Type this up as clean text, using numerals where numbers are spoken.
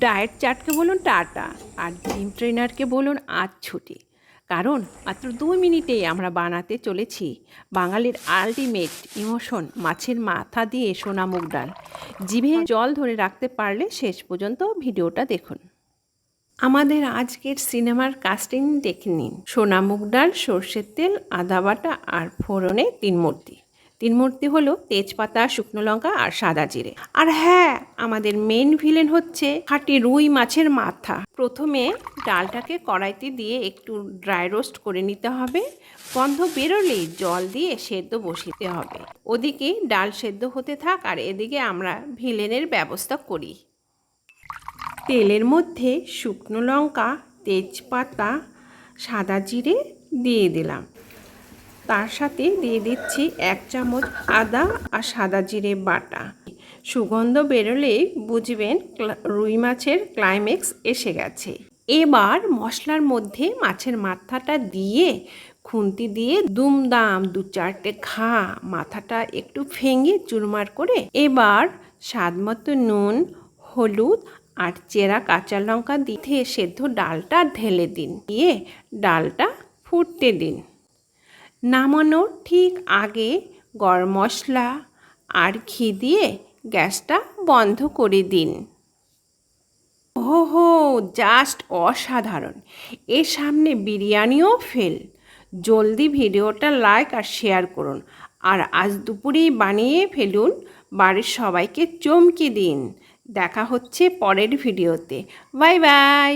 Diet চার্টকে বলুন tata, আর gym ট্রেনারকে বলুন আজ ছুটি। কারণ মাত্র 2 মিনিটেই আমরা বানাতে চলেছি বাঙালির আলটিমেট ইমোশন, মাছের মাথা দিয়ে সোনা মুগ ডাল। জিভে জল ধরে রাখতে পারলে শেষ পর্যন্ত ভিডিওটা দেখুন। আমাদের আজকের সিনেমার কাস্টিং দেখে নিন। সোনা মুগ ডাল, সর্ষের তেল, আদা বাটা আর ফোড়নে তিন মূর্তি হলো তেজপাতা, শুকনো লঙ্কা আর সাদা জিরে। আর হ্যাঁ, আমাদের মেন ভিলেন হচ্ছে খাঁটি রুই মাছের মাথা। প্রথমে ডালটাকে কড়াইতে দিয়ে একটু ড্রাই রোস্ট করে নিতে হবে। গন্ধ বেরোলেই জল দিয়ে সেদ্ধ বসাতে হবে। ওদিকে ডাল সেদ্ধ হতে থাক, আর এদিকে আমরা ভিলেনের ব্যবস্থা করি। তেলের মধ্যে শুকনো লঙ্কা, তেজপাতা, সাদা জিরে দিয়ে দিলাম। তার সাথে দিয়ে দিচ্ছি 1 চামচ আদা আর সাদা জিরে বাটা। সুগন্ধ বেরোলেই বুঝবেন রুই মাছের ক্লাইম্যাক্স এসে গেছে। এবার মশলার মধ্যে মাছের মাথাটা দিয়ে খুন্তি দিয়ে দুমদাম 2-4টে ঘা মাথাটা একটু ভেঙে চুরমার করে এবার স্বাদমতো নুন, হলুদ আর চেরা কাঁচা লঙ্কা দিয়ে সেদ্ধ ডালটা ঢেলে দিন। দিয়ে ডালটা ফুটতে দিন। নামানোর ঠিক আগে গরম মশলা আর ঘি দিয়ে গ্যাসটা বন্ধ করে দিন। ওহো, জাস্ট অসাধারণ! এর সামনে বিরিয়ানিও ফেল। জলদি ভিডিওটা লাইক আর শেয়ার করুন, আর আজ দুপুরেই বানিয়ে ফেলুন। বাড়ির সবাইকে চমকে দিন। দেখা হচ্ছে পরের ভিডিওতে। Bye bye.